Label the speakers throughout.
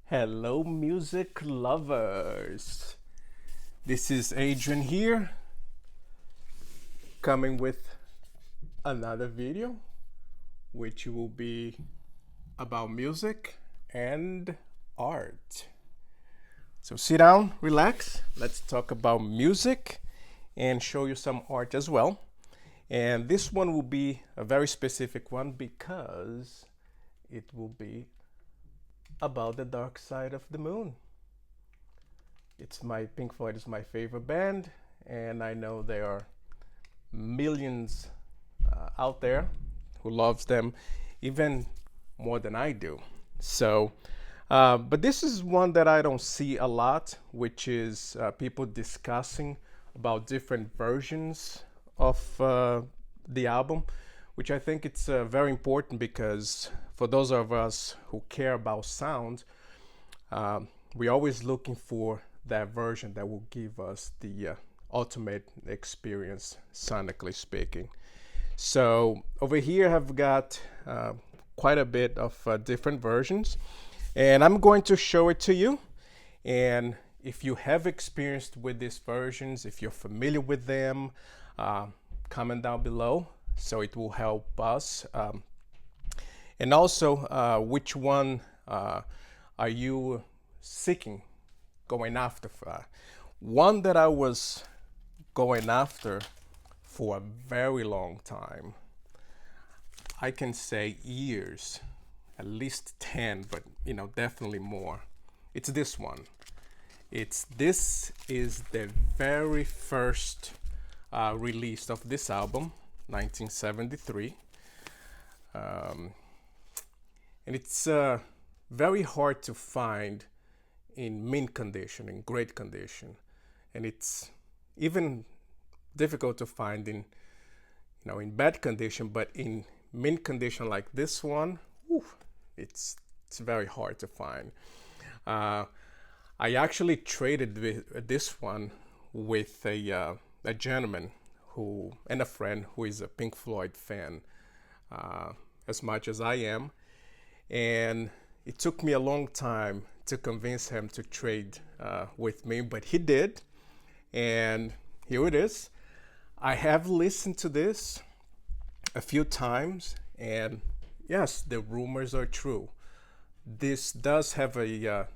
Speaker 1: Hello, music lovers. This is Adrian here, coming with another video, which will be about music and art. So sit down, relax. Let's talk about music and show you some art as well. And this one will be a very specific one because it will be about the dark side of the moon. It's my Pink Floyd is my favorite band, and I know there are millions out there who loves them even more than I do. So, but this is one that I don't see a lot, which is people discussing about different versions of the album, which I think it's very important because for those of us who care about sound, we're always looking for that version that will give us the ultimate experience, sonically speaking. So over here I've got quite a bit of different versions, and I'm going to show it to you. And if you have experienced with these versions, if you're familiar with them, comment down below so it will help us. And also, which one are you seeking, going after? One that I was going after for a very long time, I can say years, at least 10, but definitely more. It's this one. This is the very first release of this album, 1973. And it's very hard to find in mint condition, in great condition, and it's even difficult to find in bad condition. But in mint condition like this one, it's very hard to find. I actually traded this one with a gentleman and a friend who is a Pink Floyd fan, as much as I am. And it took me a long time to convince him to trade with me, but he did. And here it is. I have listened to this a few times, and yes, the rumors are true. This does have a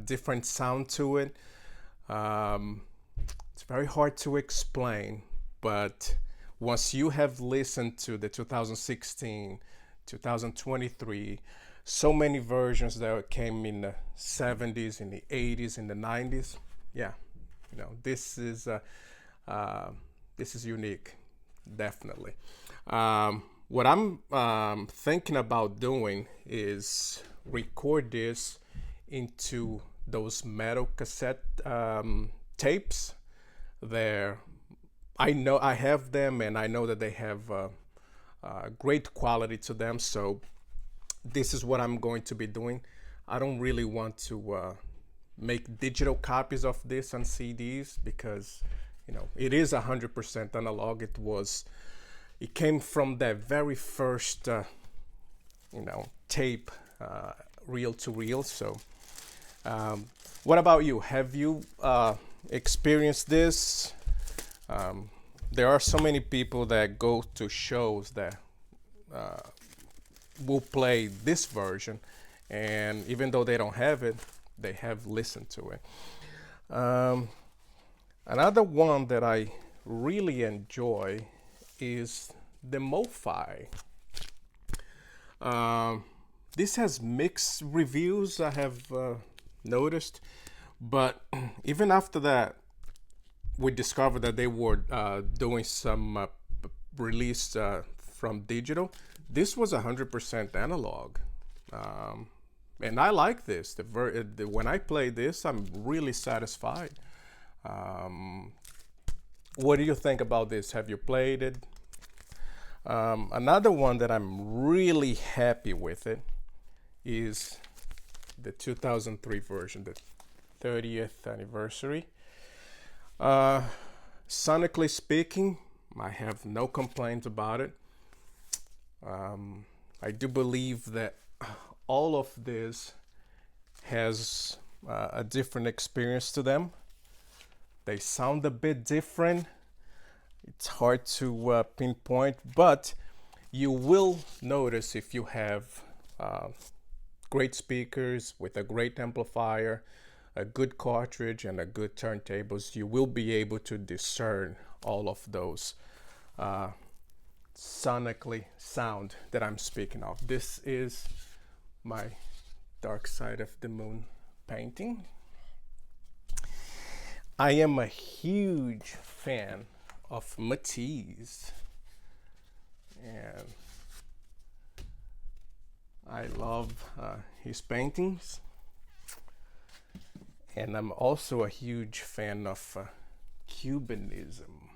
Speaker 1: different sound to it. It's very hard to explain, but once you have listened to the 2016, 2023, so many versions that came in the 70s, in the 80s, in the 90s. Yeah, this is unique, definitely. What I'm thinking about doing is record this into those metal cassette tapes. There, I know I have them, and I know that they have great quality to them. So this is what I'm going to be doing. I don't really want to make digital copies of this on CDs because it is 100% analog. It came from that very first tape, reel to reel. So what about you? Have you experienced this? There are so many people that go to shows that will play this version, and even though they don't have it, they have listened to it. Another one that I really enjoy is the MoFi. This has mixed reviews, I have noticed, but even after that, we discovered that they were doing some release from digital. This was 100% analog, and I like this. When I play this, I'm really satisfied. What do you think about this? Have you played it? Another one that I'm really happy with it is the 2003 version, the 30th anniversary. Sonically speaking, I have no complaints about it. I do believe that all of this has a different experience to them. They sound a bit different. It's hard to pinpoint, but you will notice if you have great speakers with a great amplifier, a good cartridge, and a good turntables, you will be able to discern all of those sonically sound that I'm speaking of. This is my Dark Side of the Moon painting. I am a huge fan of Matisse, and I love his paintings, and I'm also a huge fan of Cubanism.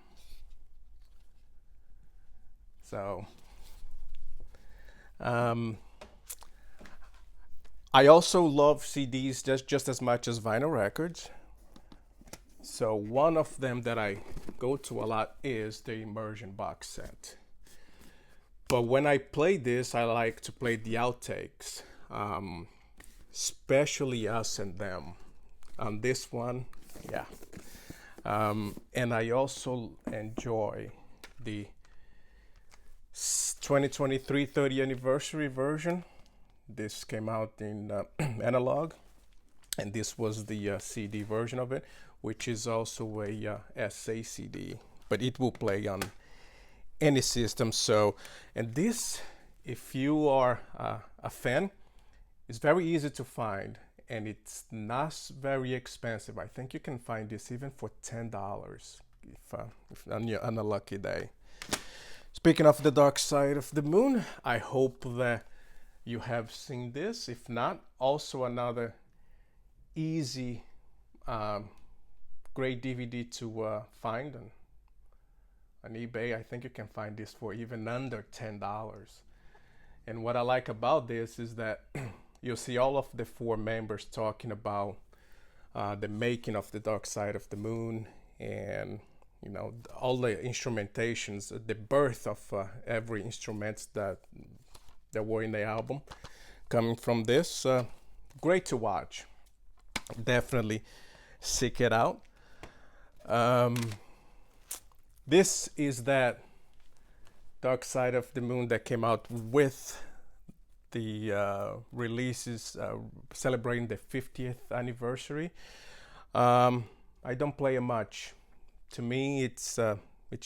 Speaker 1: So I also love CDs just as much as vinyl records. So one of them that I go to a lot is the Immersion box set. But when I play this, I like to play the outtakes, especially Us and Them. On this one, yeah. And I also enjoy the 2023 30th anniversary version. This came out in analog, and this was the CD version of it, which is also a SA CD, but it will play on any system. So, and this, if you are a fan, it's very easy to find, and it's not very expensive. I think you can find this even for $10 if on a lucky day. Speaking of the Dark Side of the Moon, I hope that you have seen this. If not, also another easy, great DVD to find on eBay. I think you can find this for even under $10. And what I like about this is that you'll see all of the four members talking about the making of the Dark Side of the Moon, and you know, all the instrumentations, the birth of every instrument that were in the album coming from this. Great to watch. Definitely seek it out. This is that Dark Side of the Moon that came out with the releases celebrating the 50th anniversary. I don't play it much. To me, it's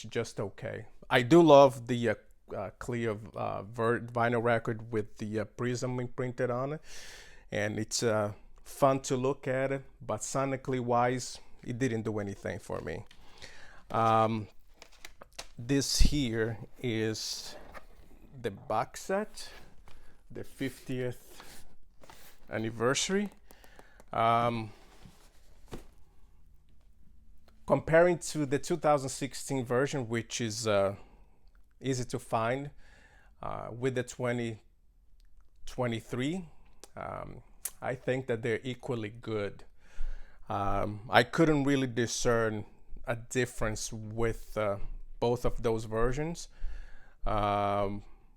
Speaker 1: just okay. I do love the clear vinyl record with the prism imprinted on it, and it's fun to look at it, but sonically wise, it didn't do anything for me. This here is the box set, the 50th anniversary. Comparing to the 2016 version, which is easy to find, with the 2023, I think that they're equally good. I couldn't really discern a difference with both of those versions.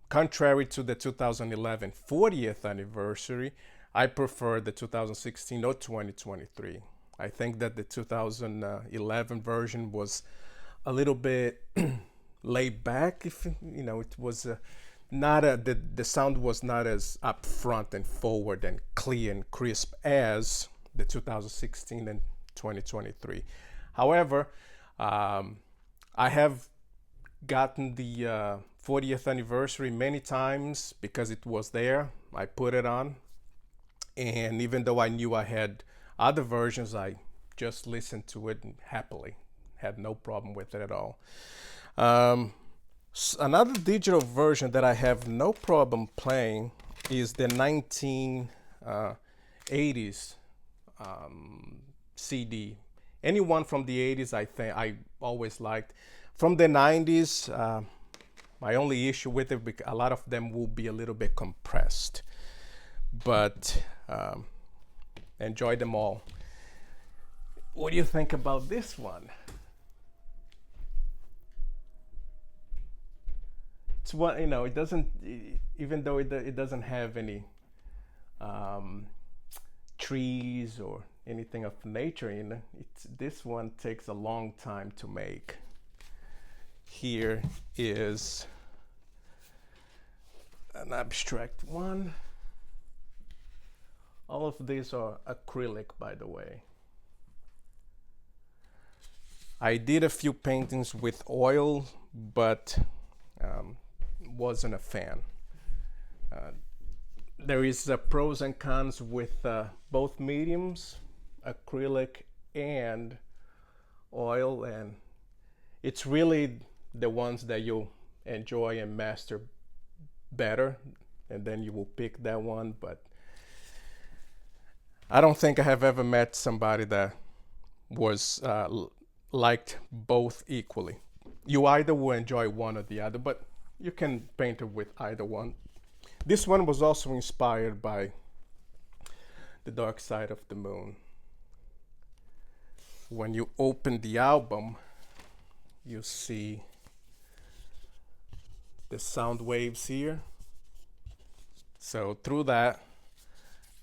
Speaker 1: Contrary to the 2011 40th anniversary, I prefer the 2016 or 2023. I think that the 2011 version was a little bit laid back. If you know, it was not the sound was not as upfront and forward and clear and crisp as the 2016 and 2023. However, I have gotten the 40th anniversary many times because it was there. I put it on, and even though I knew I had other versions, I just listened to it happily. Had no problem with it at all. Another digital version that I have no problem playing is the 1980s CD. Anyone from the 80s, I think I always liked. From the 90s, my only issue with it, because a lot of them will be a little bit compressed, but enjoy them all. What do you think about this one? It's what, you know, it doesn't, even though it doesn't have any trees or anything of nature in. This one takes a long time to make. Here is an abstract one. All of these are acrylic, by the way. I did a few paintings with oil, but wasn't a fan. There is pros and cons with both mediums, acrylic and oil, and it's really the ones that you enjoy and master better, and then you will pick that one. But I don't think I have ever met somebody that was liked both equally. You either will enjoy one or the other, but you can paint it with either one. This one was also inspired by The Dark Side of the Moon. When you open the album, you see the sound waves here. So through that,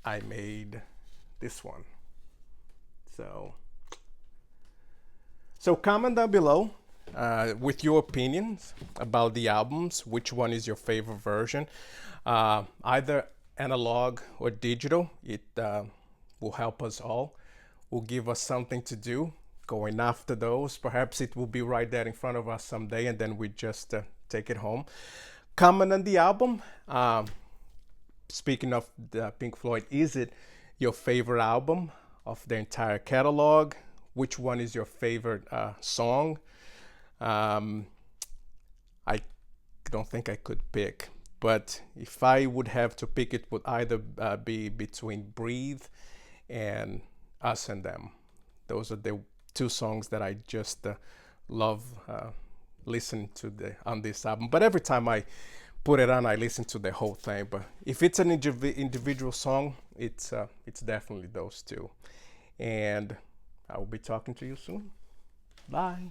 Speaker 1: I made this one. So comment down below with your opinions about the albums. Which one is your favorite version? Either analog or digital. It will help us all. Will give us something to do going after those. Perhaps it will be right there in front of us someday, and then we just take it home. Comment on the album. Speaking of the Pink Floyd, is it your favorite album of the entire catalog? Which one is your favorite song? I don't think I could pick, but if I would have to pick, it would either be between Breathe and Us and Them. Those are the two songs that I just love listening to on this album. But every time I put it on, I listen to the whole thing. But if it's an individual song, it's definitely those two. And I will be talking to you soon. Bye.